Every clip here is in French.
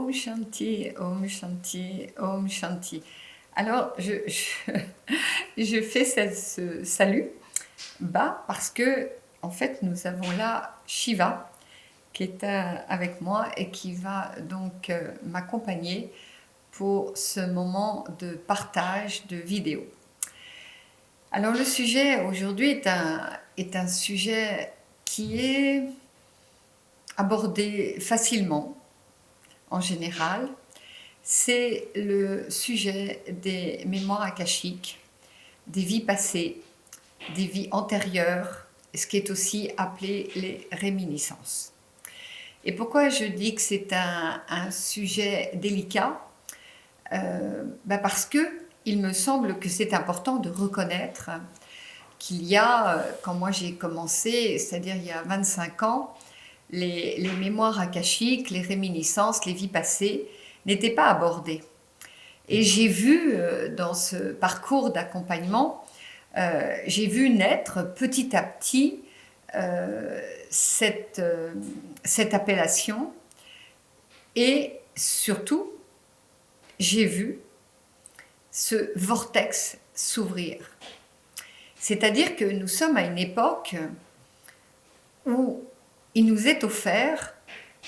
Om Shanti, Om Shanti, Om Shanti. Alors, je fais ce salut bas parce que, en fait, nous avons là Shiva qui est avec moi et qui va donc m'accompagner pour ce moment de partage de vidéos. Alors, le sujet aujourd'hui est un sujet qui est abordé facilement en général. C'est le sujet des mémoires akashiques, des vies passées, des vies antérieures, ce qui est aussi appelé les réminiscences. Et pourquoi je dis que c'est un sujet délicat parce que il me semble que c'est important de reconnaître qu'il y a, quand moi j'ai commencé, c'est-à-dire il y a 25 ans, les mémoires akashiques, les réminiscences, les vies passées n'étaient pas abordées. Et j'ai vu dans ce parcours d'accompagnement, j'ai vu naître petit à petit cette appellation et surtout, j'ai vu ce vortex s'ouvrir. C'est-à-dire que nous sommes à une époque où il nous est offert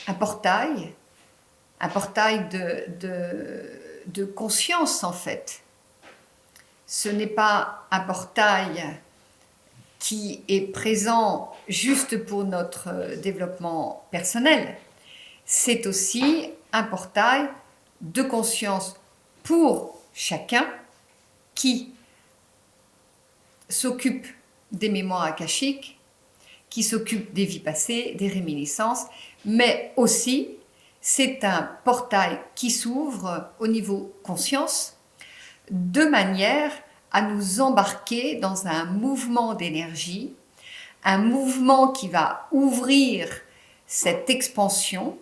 un portail de conscience en fait. Ce n'est pas un portail qui est présent juste pour notre développement personnel, c'est aussi un portail de conscience pour chacun qui s'occupe des mémoires akashiques, qui s'occupe des vies passées, des réminiscences, mais aussi c'est un portail qui s'ouvre au niveau conscience de manière à nous embarquer dans un mouvement d'énergie, un mouvement qui va ouvrir cette expansion.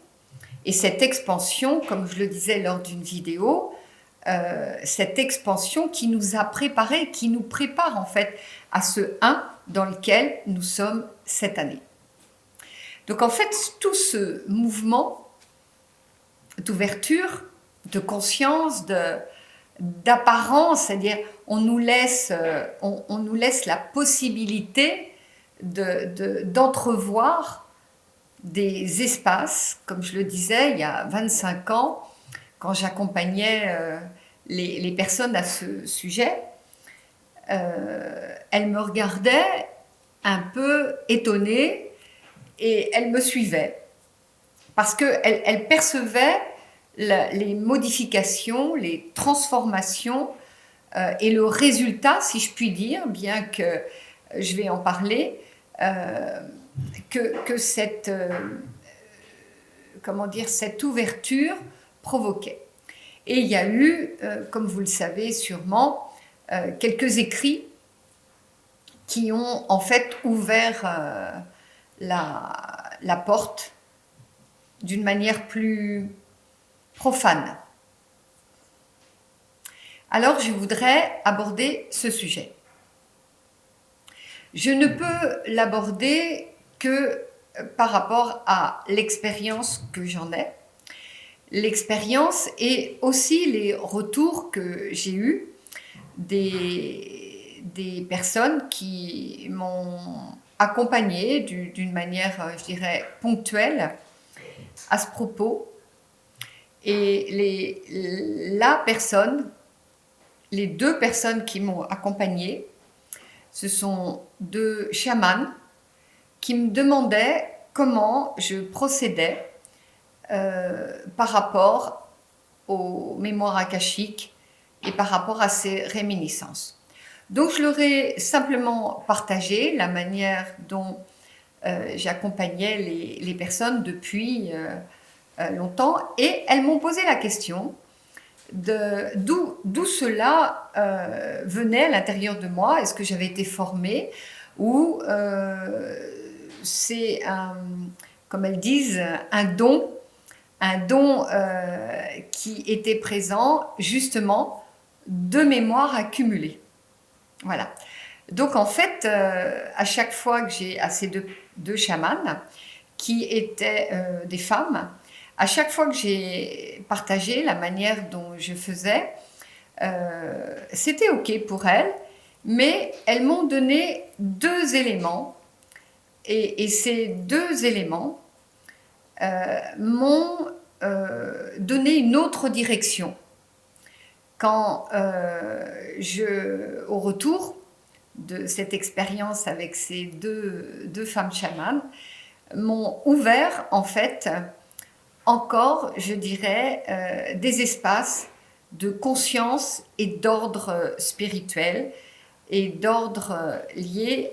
Et cette expansion, comme je le disais lors d'une vidéo, cette expansion qui nous a préparés, qui nous prépare en fait à ce 1 dans lequel nous sommes cette année. Donc en fait, tout ce mouvement d'ouverture, de conscience, d'apparence, c'est-à-dire on nous laisse la possibilité d'entrevoir des espaces, comme je le disais il y a 25 ans, quand j'accompagnais les personnes à ce sujet, elles me regardaient un peu étonnées et elles me suivaient parce qu'elles percevaient les modifications, les transformations et le résultat, si je puis dire, bien que je vais en parler, que cette ouverture provoquait. Et il y a eu, comme vous le savez sûrement, quelques écrits qui ont en fait ouvert la porte d'une manière plus profane. Alors je voudrais aborder ce sujet. Je ne peux l'aborder que par rapport à l'expérience que j'en ai, l'expérience et aussi les retours que j'ai eus des personnes qui m'ont accompagnée d'une manière, je dirais, ponctuelle à ce propos. Et les deux personnes qui m'ont accompagnée, ce sont deux chamans qui me demandaient comment je procédais par rapport aux mémoires akashiques et par rapport à ces réminiscences. Donc je leur ai simplement partagé la manière dont j'accompagnais les personnes depuis longtemps et elles m'ont posé la question d'où cela venait à l'intérieur de moi. Est-ce que j'avais été formée ou c'est, comme elles disent, un don qui était présent justement de mémoire accumulée. Voilà. Donc en fait, à chaque fois que j'ai à ces deux chamans, qui étaient des femmes, à chaque fois que j'ai partagé la manière dont je faisais, c'était OK pour elles, mais elles m'ont donné 2 éléments, et ces 2 éléments m'ont donné une autre direction. Quand au retour de cette expérience avec ces deux femmes chamanes, m'ont ouvert en fait encore, je dirais, des espaces de conscience et d'ordre spirituel et d'ordre lié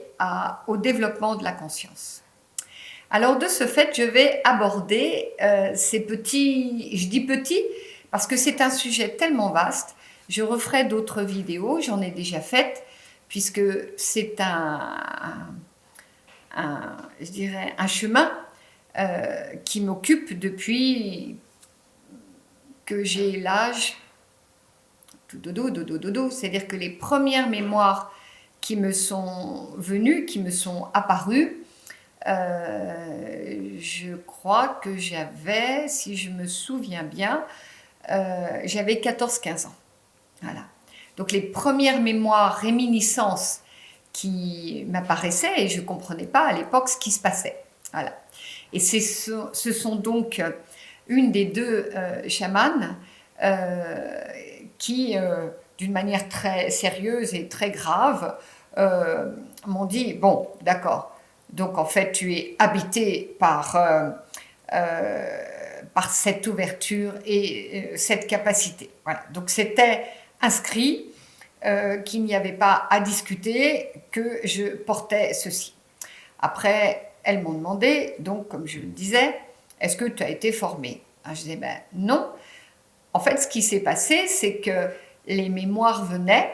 au développement de la conscience. Alors de ce fait, je vais aborder ces petits, je dis petits parce que c'est un sujet tellement vaste. Je referai d'autres vidéos, j'en ai déjà faites, puisque c'est je dirais, un chemin qui m'occupe depuis que j'ai l'âge dodo, c'est-à-dire que les premières mémoires qui me sont venues, qui me sont apparues, je crois que j'avais, si je me souviens bien, j'avais 14-15 ans. Voilà. Donc les premières mémoires, réminiscences qui m'apparaissaient, et je ne comprenais pas à l'époque ce qui se passait. Voilà. Et ce sont donc une des 2 chamanes qui, d'une manière très sérieuse et très grave, m'ont dit, bon, d'accord, donc en fait tu es habité par cette ouverture et cette capacité. Voilà. Donc c'était inscrit qu'il n'y avait pas à discuter, que je portais ceci. Après, elles m'ont demandé, donc comme je le disais, est-ce que tu as été formée? Je disais, ben non. En fait, ce qui s'est passé, c'est que les mémoires venaient,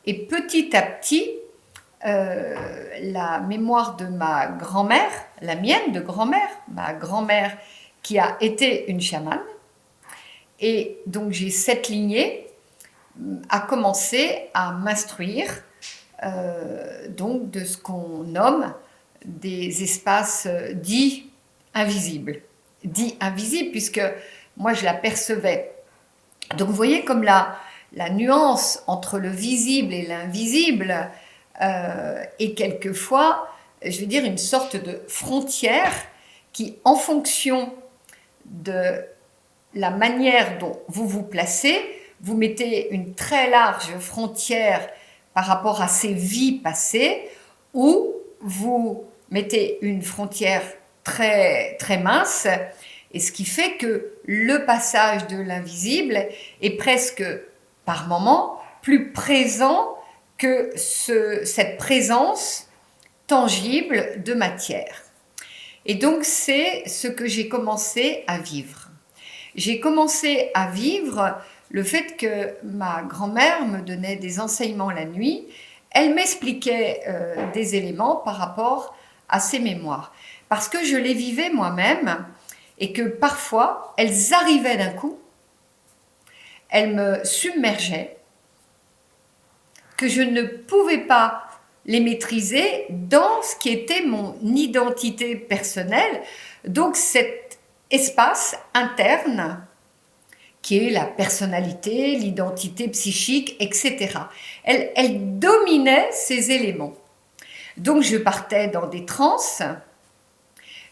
et petit à petit, la mémoire de ma grand-mère, la mienne de grand-mère, ma grand-mère qui a été une chamane, et donc j'ai cette lignée, a commencé à m'instruire donc de ce qu'on nomme des espaces dits invisibles. Dits invisibles, puisque moi je l'apercevais. Donc vous voyez comme la nuance entre le visible et l'invisible est quelquefois, je veux dire, une sorte de frontière qui, en fonction de la manière dont vous vous placez, vous mettez une très large frontière par rapport à ces vies passées, ou vous mettez une frontière très, très mince, et ce qui fait que le passage de l'invisible est presque, par moments, plus présent que cette présence tangible de matière. Et donc c'est ce que j'ai commencé à vivre. J'ai commencé à vivre le fait que ma grand-mère me donnait des enseignements la nuit. Elle m'expliquait des éléments par rapport à ces mémoires. Parce que je les vivais moi-même, et que parfois, elles arrivaient d'un coup, elles me submergeaient, que je ne pouvais pas les maîtriser dans ce qui était mon identité personnelle. Donc cet espace interne qui est la personnalité, l'identité psychique, etc. Elle dominait ces éléments. Donc je partais dans des transes,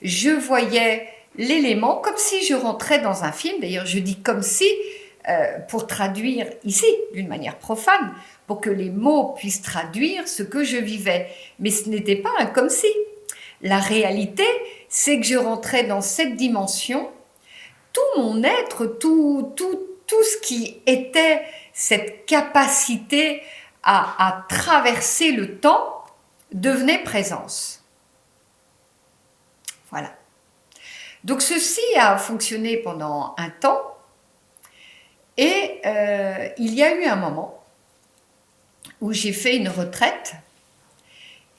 je voyais l'élément comme si je rentrais dans un film. D'ailleurs, je dis comme si, pour traduire ici, d'une manière profane, pour que les mots puissent traduire ce que je vivais. Mais ce n'était pas un comme si. La réalité, c'est que je rentrais dans cette dimension. Tout mon être, tout ce qui était cette capacité à traverser le temps devenait présence. Voilà. Donc ceci a fonctionné pendant un temps, et il y a eu un moment où j'ai fait une retraite,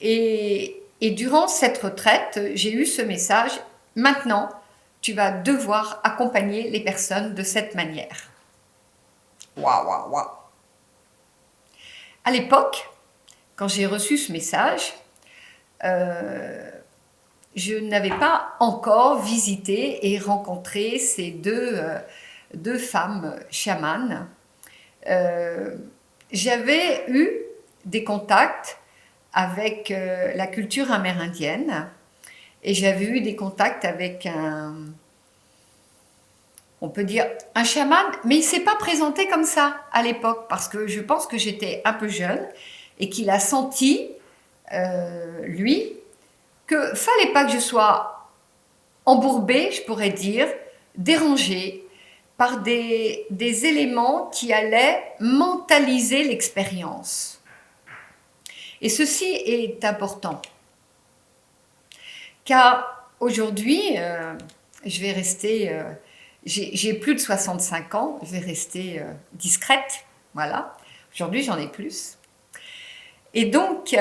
et durant cette retraite, j'ai eu ce message: maintenant, tu vas devoir accompagner les personnes de cette manière. Waouh, waouh, waouh. À l'époque, quand j'ai reçu ce message, je n'avais pas encore visité et rencontré ces deux femmes chamanes. J'avais eu des contacts avec la culture amérindienne et j'avais eu des contacts avec on peut dire un chaman, mais il ne s'est pas présenté comme ça à l'époque parce que je pense que j'étais un peu jeune et qu'il a senti, lui, que fallait pas que je sois embourbée, je pourrais dire, dérangée par des éléments qui allaient mentaliser l'expérience. Et ceci est important, car aujourd'hui, je vais rester, j'ai plus de 65 ans, je vais rester discrète, voilà. Aujourd'hui, j'en ai plus. Et donc,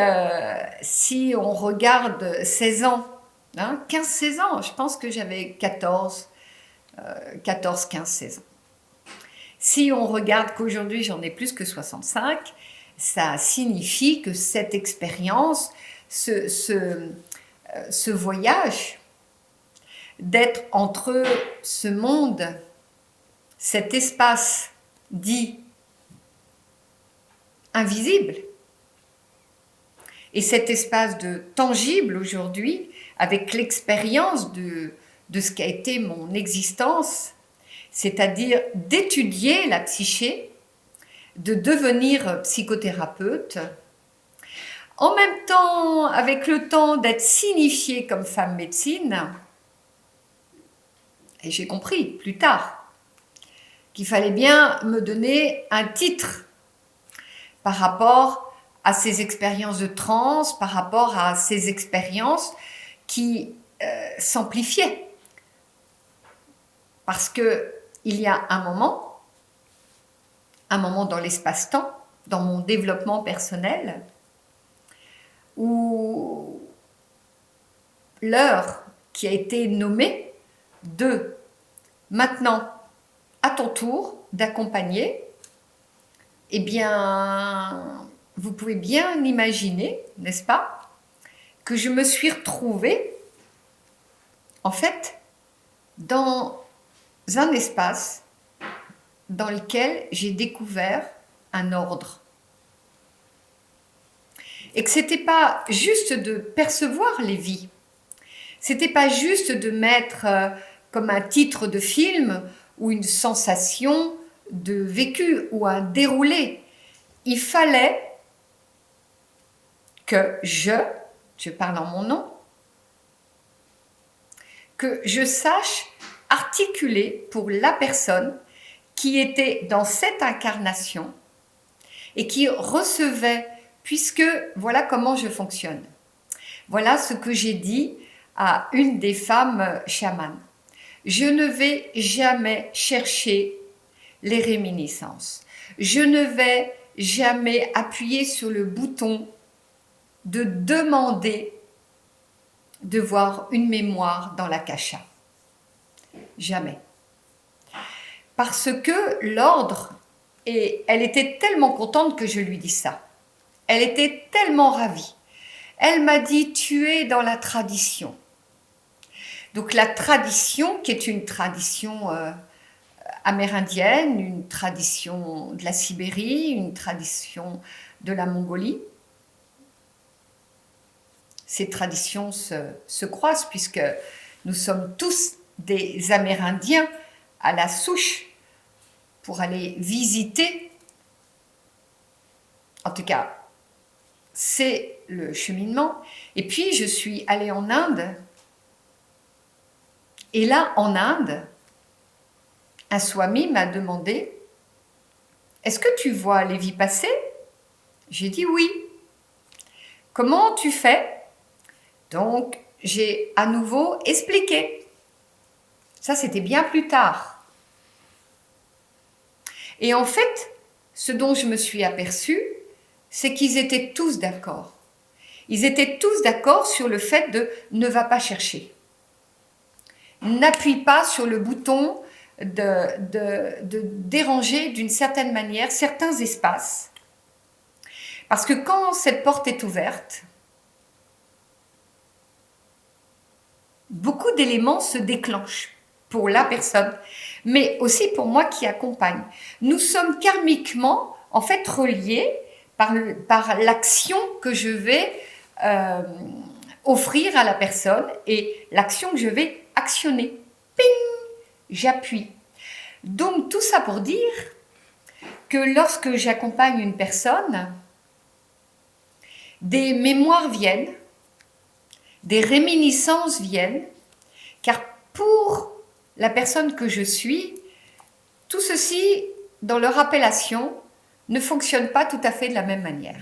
si on regarde 16 ans, hein, 15-16 ans, je pense que j'avais 14, 15, 16 ans. Si on regarde qu'aujourd'hui j'en ai plus que 65, ça signifie que cette expérience, ce voyage, d'être entre ce monde, cet espace dit invisible, et cet espace de tangible aujourd'hui, avec l'expérience de ce qu'a été mon existence, c'est-à-dire d'étudier la psyché, de devenir psychothérapeute, en même temps, avec le temps d'être signifiée comme femme médecine, et j'ai compris plus tard qu'il fallait bien me donner un titre par rapport à ces expériences de transe, par rapport à ces expériences qui s'amplifiaient. Parce que il y a un moment dans l'espace-temps, dans mon développement personnel, où l'heure qui a été nommée de maintenant à ton tour d'accompagner, eh bien, vous pouvez bien imaginer, n'est-ce pas, que je me suis retrouvée, en fait, dans un espace dans lequel j'ai découvert un ordre. Et que ce n'était pas juste de percevoir les vies, c'était pas juste de mettre comme un titre de film ou une sensation de vécu ou un déroulé. Il fallait que je parle en mon nom, que je sache articuler pour la personne qui était dans cette incarnation et qui recevait, puisque voilà comment je fonctionne. Voilà ce que j'ai dit à une des femmes chamanes. Je ne vais jamais chercher les réminiscences. Je ne vais jamais appuyer sur le bouton de demander de voir une mémoire dans l'akasha. Jamais. Parce que l'ordre, et elle était tellement contente que je lui dis ça. Elle était tellement ravie. Elle m'a dit, tu es dans la tradition. Donc la tradition, qui est une tradition amérindienne, une tradition de la Sibérie, une tradition de la Mongolie. Ces traditions se croisent puisque nous sommes tous des Amérindiens à la souche pour aller visiter. En tout cas, c'est le cheminement. Et puis, je suis allée en Inde. Et là, en Inde, un swami m'a demandé « Est-ce que tu vois les vies passées ?» J'ai dit « Oui. » « Comment tu fais ?» Donc, j'ai à nouveau expliqué. Ça, c'était bien plus tard. Et en fait, ce dont je me suis aperçue, c'est qu'ils étaient tous d'accord. Ils étaient tous d'accord sur le fait de « ne va pas chercher ». N'appuie pas sur le bouton de déranger d'une certaine manière certains espaces. Parce que quand cette porte est ouverte, beaucoup d'éléments se déclenchent pour la personne, mais aussi pour moi qui accompagne. Nous sommes karmiquement, en fait, reliés par l'action que je vais offrir à la personne et l'action que je vais actionner. Ping, j'appuie. Donc, tout ça pour dire que lorsque j'accompagne une personne, des mémoires viennent, des réminiscences viennent, car pour la personne que je suis, tout ceci, dans leur appellation, ne fonctionne pas tout à fait de la même manière.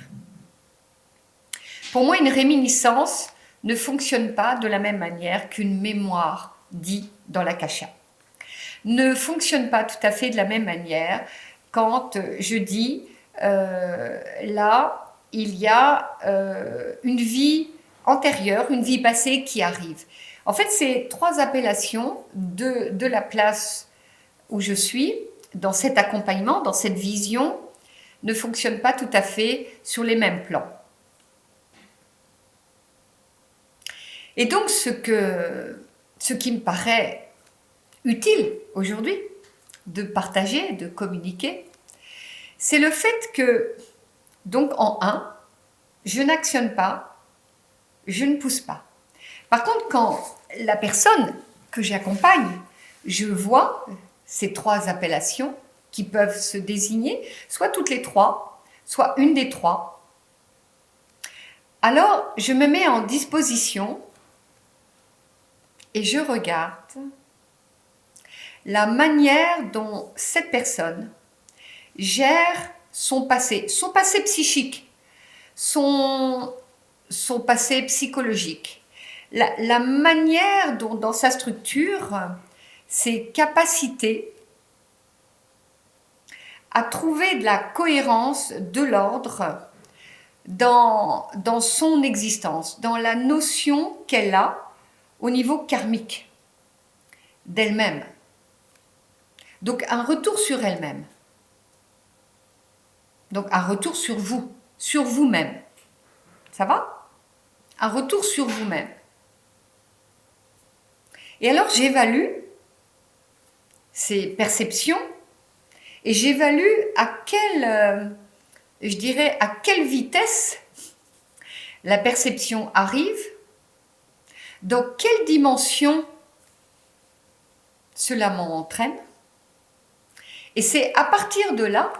Pour moi, une réminiscence ne fonctionne pas de la même manière qu'une mémoire dit dans l'akasha. Ne fonctionne pas tout à fait de la même manière quand je dis là, il y a une vie antérieure, une vie passée qui arrive. En fait, ces trois appellations de la place où je suis, dans cet accompagnement, dans cette vision, ne fonctionnent pas tout à fait sur les mêmes plans. Et donc, ce qui me paraît utile aujourd'hui de partager, de communiquer, c'est le fait que, donc en 1, je n'actionne pas, je ne pousse pas. Par contre, quand la personne que j'accompagne, je vois ces trois appellations qui peuvent se désigner, soit toutes les trois, soit une des trois, alors je me mets en disposition et je regarde la manière dont cette personne gère son passé psychique, son passé psychologique, la manière dont dans sa structure, ses capacités à trouver de la cohérence, de l'ordre dans son existence, dans la notion qu'elle a au niveau karmique d'elle-même. Donc un retour sur elle-même. Donc un retour sur vous, sur vous-même. Ça va? Un retour sur vous-même. Et alors j'évalue ces perceptions et j'évalue à quelle vitesse la perception arrive, dans quelle dimension cela m'entraîne. Et c'est à partir de là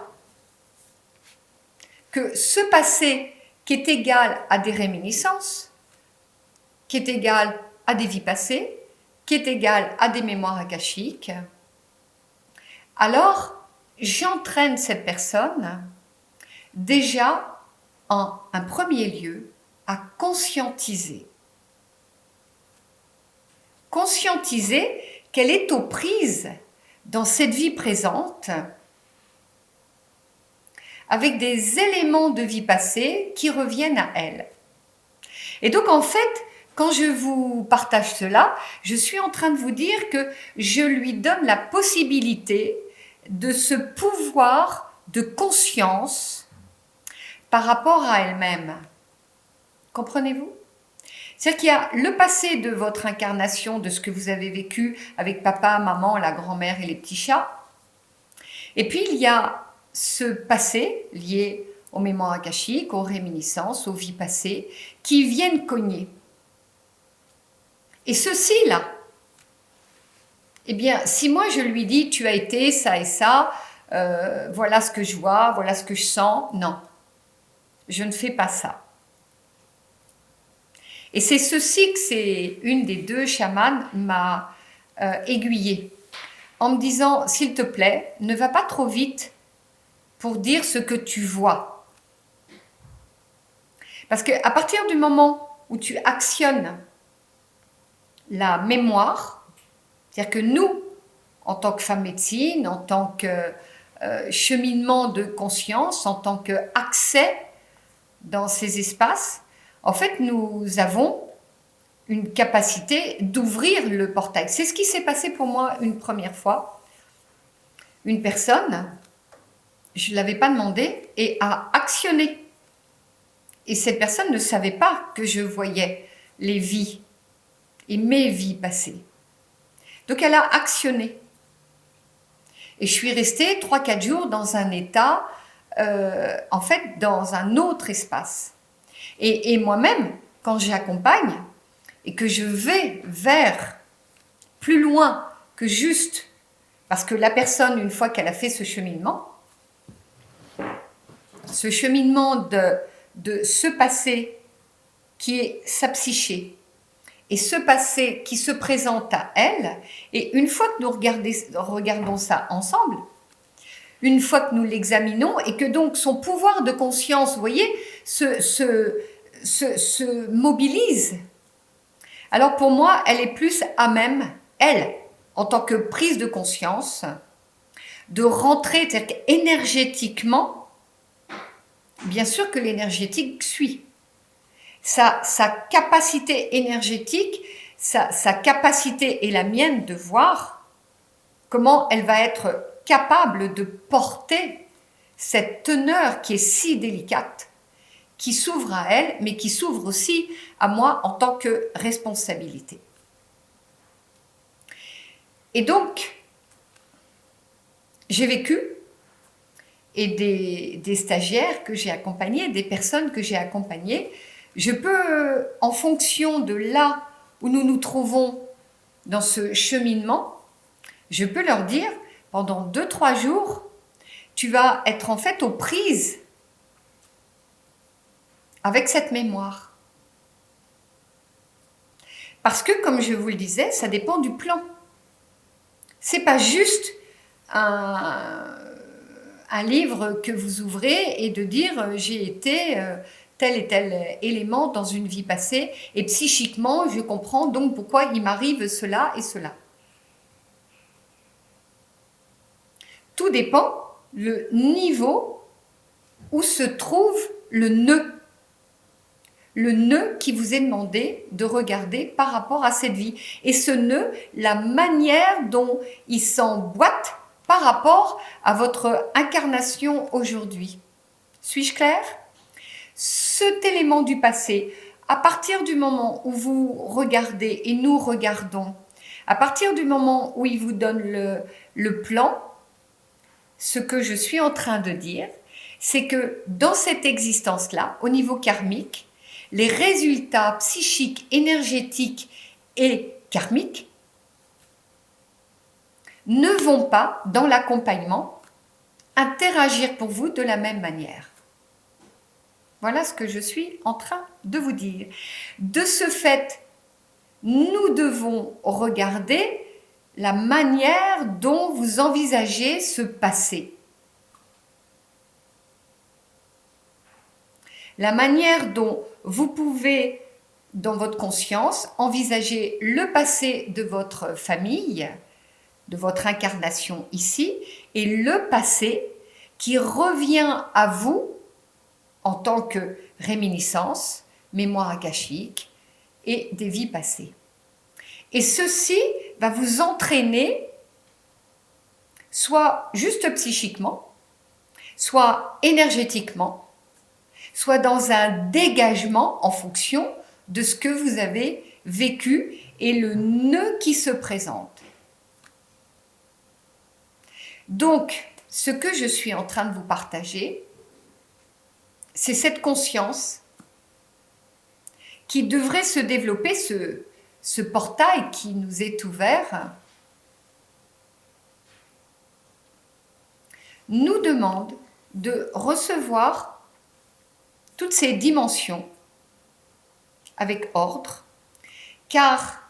que ce passé qui est égal à des réminiscences, qui est égal à des vies passées, qui est égal à des mémoires akashiques, alors j'entraîne cette personne déjà en un premier lieu à conscientiser. Conscientiser qu'elle est aux prises dans cette vie présente avec des éléments de vie passée qui reviennent à elle. Et donc en fait, quand je vous partage cela, je suis en train de vous dire que je lui donne la possibilité de ce pouvoir de conscience par rapport à elle-même. Comprenez-vous? C'est-à-dire qu'il y a le passé de votre incarnation, de ce que vous avez vécu avec papa, maman, la grand-mère et les petits chats. Et puis il y a ce passé lié aux mémoires akashiques, aux réminiscences, aux vies passées, qui viennent cogner. Et ceci-là, eh bien, si moi je lui dis, tu as été ça et ça, voilà ce que je vois, voilà ce que je sens, non, je ne fais pas ça. Et c'est ceci que c'est une des deux chamanes m'a aiguillée, en me disant, s'il te plaît, ne va pas trop vite pour dire ce que tu vois. Parce qu'à partir du moment où tu actionnes la mémoire, c'est-à-dire que nous, en tant que femme médecine, en tant que cheminement de conscience, en tant qu'accès dans ces espaces, en fait, nous avons une capacité d'ouvrir le portail. C'est ce qui s'est passé pour moi une première fois. Une personne, je ne l'avais pas demandé, et a actionné. Et cette personne ne savait pas que je voyais les vies et mes vies passées. Donc elle a actionné. Et je suis restée 3-4 jours dans un état, en fait, dans un autre espace. Et moi-même, quand j'accompagne et que je vais vers plus loin que juste, parce que la personne, une fois qu'elle a fait ce cheminement de ce passé qui est sa psyché, et ce passé qui se présente à elle, et une fois que nous regardons ça ensemble, une fois que nous l'examinons, et que donc son pouvoir de conscience, vous voyez, se mobilise, alors pour moi, elle est plus à même, elle, en tant que prise de conscience, de rentrer, c'est-à-dire énergétiquement, bien sûr que l'énergétique suit. Sa capacité énergétique, sa capacité et la mienne de voir comment elle va être capable de porter cette teneur qui est si délicate, qui s'ouvre à elle, mais qui s'ouvre aussi à moi en tant que responsabilité. Et donc, j'ai vécu, et des stagiaires que j'ai accompagnés, des personnes que j'ai accompagnées, je peux, en fonction de là où nous nous trouvons dans ce cheminement, je peux leur dire, pendant 2-3 jours, tu vas être en fait aux prises avec cette mémoire. Parce que, comme je vous le disais, ça dépend du plan. C'est pas juste un livre que vous ouvrez et de dire j'ai été tel et tel élément dans une vie passée et psychiquement je comprends donc pourquoi il m'arrive cela et cela. Tout dépend le niveau où se trouve le nœud. Le nœud qui vous est demandé de regarder par rapport à cette vie. Et ce nœud, la manière dont il s'emboîte par rapport à votre incarnation aujourd'hui. Suis-je claire ? Cet élément du passé, à partir du moment où vous regardez et nous regardons, à partir du moment où il vous donne le plan, ce que je suis en train de dire, c'est que dans cette existence-là, au niveau karmique, les résultats psychiques, énergétiques et karmiques ne vont pas, dans l'accompagnement, interagir pour vous de la même manière. Voilà ce que je suis en train de vous dire. De ce fait, nous devons regarder la manière dont vous envisagez ce passé. La manière dont vous pouvez, dans votre conscience, envisager le passé de votre famille, de votre incarnation ici, et le passé qui revient à vous en tant que réminiscence, mémoire akashique et des vies passées. Et ceci va vous entraîner, soit juste psychiquement, soit énergétiquement, soit dans un dégagement en fonction de ce que vous avez vécu et le nœud qui se présente. Donc, ce que je suis en train de vous partager, c'est cette conscience qui devrait se développer, ce portail qui nous est ouvert, nous demande de recevoir toutes ces dimensions avec ordre, car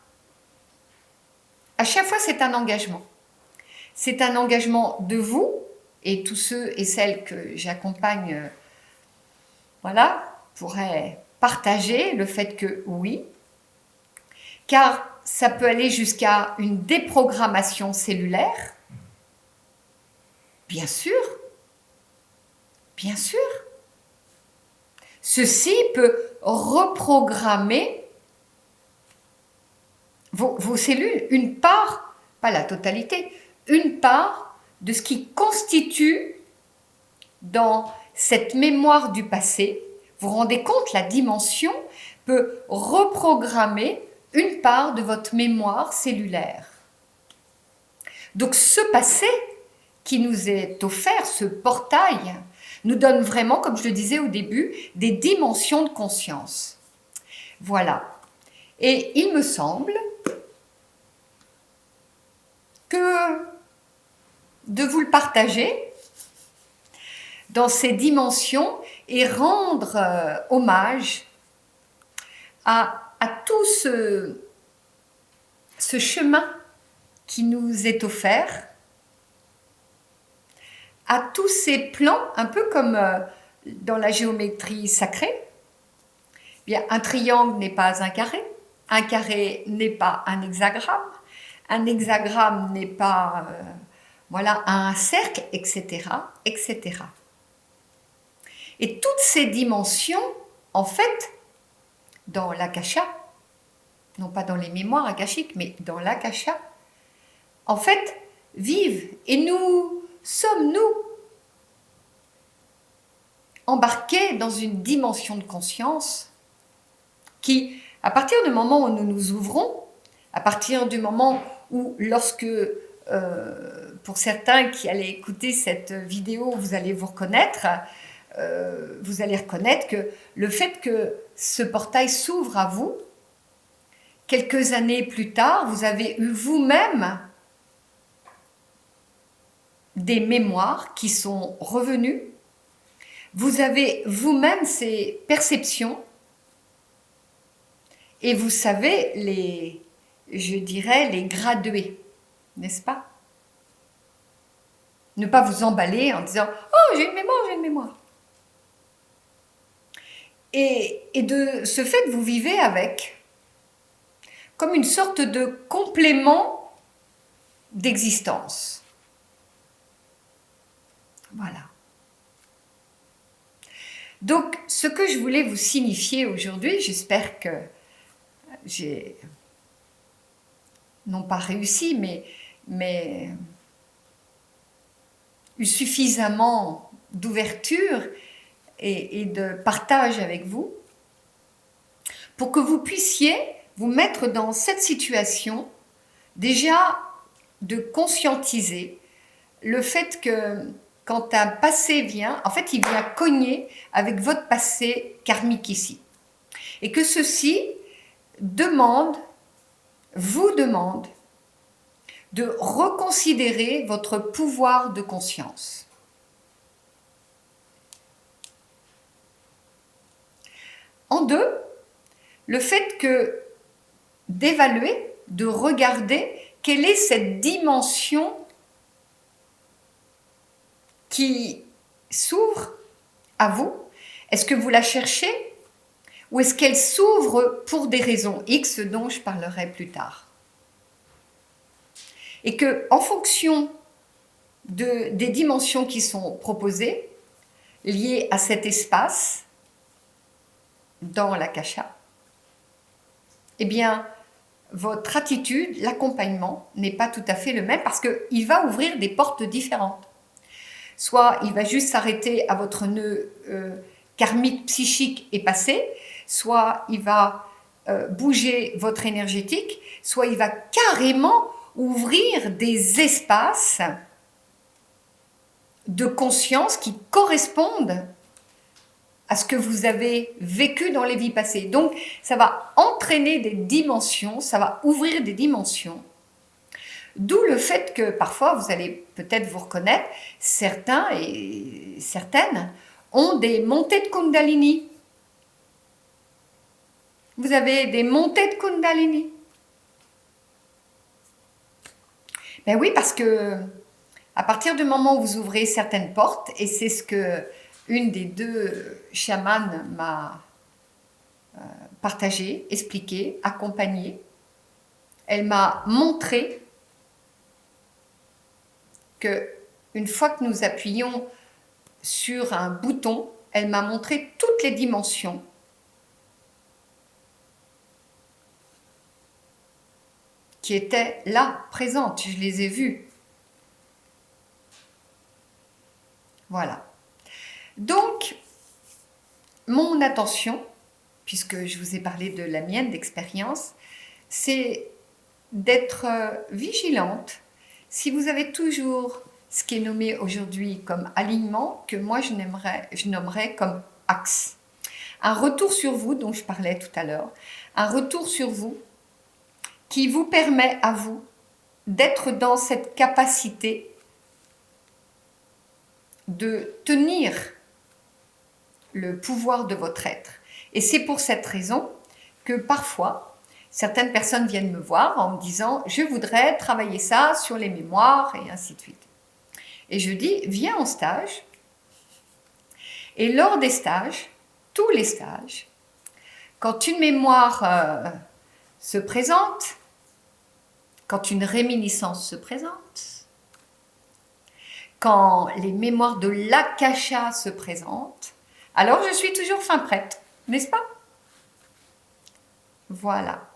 à chaque fois c'est un engagement. C'est un engagement de vous et tous ceux et celles que j'accompagne, pourraient partager le fait que oui, car ça peut aller jusqu'à une déprogrammation cellulaire, bien sûr. Ceci peut reprogrammer vos cellules, une part, pas la totalité, une part de ce qui constitue dans cette mémoire du passé. Vous vous rendez compte, la dimension peut reprogrammer une part de votre mémoire cellulaire. Donc ce passé qui nous est offert, ce portail, nous donne vraiment, comme je le disais au début, des dimensions de conscience. Voilà. Et il me semble que de vous le partager dans ces dimensions et rendre hommage à tout ce chemin qui nous est offert, à tous ces plans, un peu comme dans la géométrie sacrée. Bien, un triangle n'est pas un carré n'est pas un hexagramme n'est pas voilà, un cercle, etc., etc. Et toutes ces dimensions, en fait, dans l'akasha, non pas dans les mémoires akashiques, mais dans l'akasha, en fait, vivent. Et nous sommes, nous, embarqués dans une dimension de conscience qui, à partir du moment où nous nous ouvrons, à partir du moment où, lorsque, pour certains qui allaient écouter cette vidéo, vous allez vous reconnaître, vous allez reconnaître que le fait que ce portail s'ouvre à vous, quelques années plus tard, vous avez eu vous-même des mémoires qui sont revenues, vous avez vous-même ces perceptions et vous savez je dirais, les graduer, n'est-ce pas? Ne pas vous emballer en disant « Oh, j'ai une mémoire, j'ai une mémoire ». Et de ce fait, vous vivez avec comme une sorte de complément d'existence. Voilà. Donc, ce que je voulais vous signifier aujourd'hui, j'espère que j'ai non pas réussi, mais eu suffisamment d'ouverture et de partage avec vous pour que vous puissiez vous mettre dans cette situation déjà de conscientiser le fait que quand un passé vient, en fait il vient cogner avec votre passé karmique ici. Et que ceci vous demande de reconsidérer votre pouvoir de conscience. En deux, le fait que d'évaluer, de regarder quelle est cette dimension qui s'ouvre à vous. Est-ce que vous la cherchez ou est-ce qu'elle s'ouvre pour des raisons X dont je parlerai plus tard? Et que, en fonction des dimensions qui sont proposées, liées à cet espace dans l'akasha, eh bien, votre attitude, l'accompagnement n'est pas tout à fait le même parce qu'il va ouvrir des portes différentes. Soit il va juste s'arrêter à votre nœud karmique, psychique et passé, soit il va bouger votre énergétique, soit il va carrément ouvrir des espaces de conscience qui correspondent à ce que vous avez vécu dans les vies passées. Donc, ça va entraîner des dimensions, ça va ouvrir des dimensions. D'où le fait que parfois, vous allez peut-être vous reconnaître, certains et certaines ont des montées de Kundalini. Vous avez des montées de Kundalini. Ben oui, parce que à partir du moment où vous ouvrez certaines portes, et c'est ce que une des deux chamanes m'a partagé, expliqué, accompagné, elle m'a montré que une fois que nous appuyons sur un bouton, elle m'a montré toutes les dimensions qui étaient là, présentes. Je les ai vues. Voilà. Donc, mon attention, puisque je vous ai parlé de la mienne d'expérience, c'est d'être vigilante. Si vous avez toujours ce qui est nommé aujourd'hui comme alignement, que moi je nommerais comme axe. Un retour sur vous, dont je parlais tout à l'heure, un retour sur vous qui vous permet à vous d'être dans cette capacité de tenir le pouvoir de votre être. Et c'est pour cette raison que parfois, certaines personnes viennent me voir en me disant « je voudrais travailler ça sur les mémoires » et ainsi de suite. Et je dis « viens en stage ». Et lors des stages, tous les stages, quand une mémoire se présente, quand une réminiscence se présente, quand les mémoires de l'akasha se présentent, alors je suis toujours fin prête, n'est-ce pas? Voilà.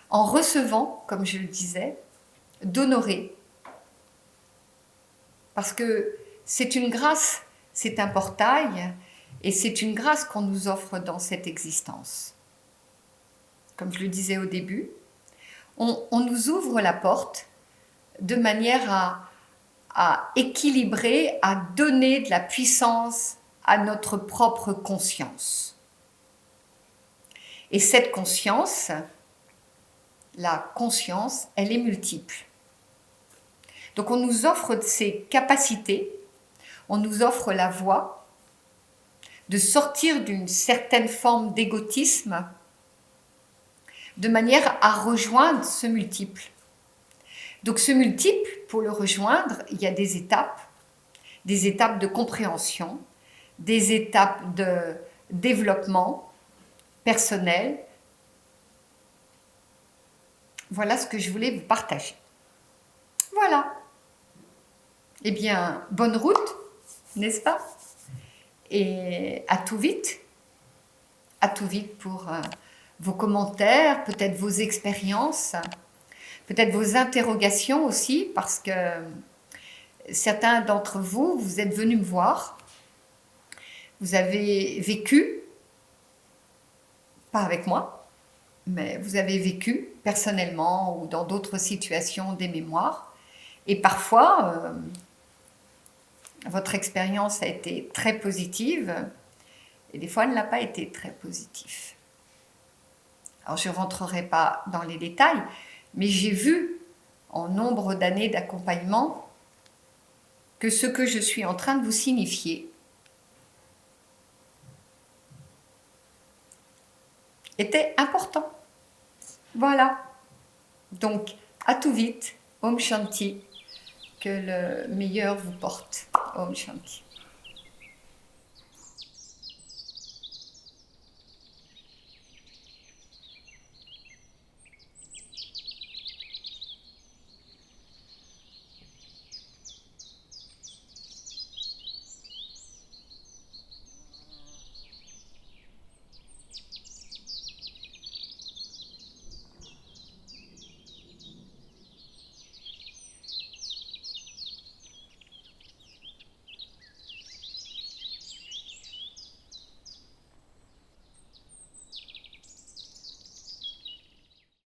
En recevant, comme je le disais, d'honorer. Parce que c'est une grâce, c'est un portail, et c'est une grâce qu'on nous offre dans cette existence. Comme je le disais au début, on nous ouvre la porte de manière à équilibrer, à donner de la puissance à notre propre conscience. Et cette conscience, la conscience, elle est multiple. Donc on nous offre ces capacités, on nous offre la voie de sortir d'une certaine forme d'égotisme de manière à rejoindre ce multiple. Donc ce multiple, pour le rejoindre, il y a des étapes de compréhension, des étapes de développement personnel. Voilà ce que je voulais vous partager. Voilà. Eh bien, bonne route, n'est-ce pas? Et à tout vite. À tout vite pour vos commentaires, peut-être vos expériences, peut-être vos interrogations aussi, parce que certains d'entre vous, vous êtes venus me voir, vous avez vécu, pas avec moi, mais vous avez vécu personnellement ou dans d'autres situations des mémoires. Et parfois, votre expérience a été très positive et des fois, elle n'a pas été très positive. Alors, je ne rentrerai pas dans les détails, mais j'ai vu en nombre d'années d'accompagnement que ce que je suis en train de vous signifier était important. Voilà. Donc, à tout vite. Om Shanti. Que le meilleur vous porte. Om Shanti.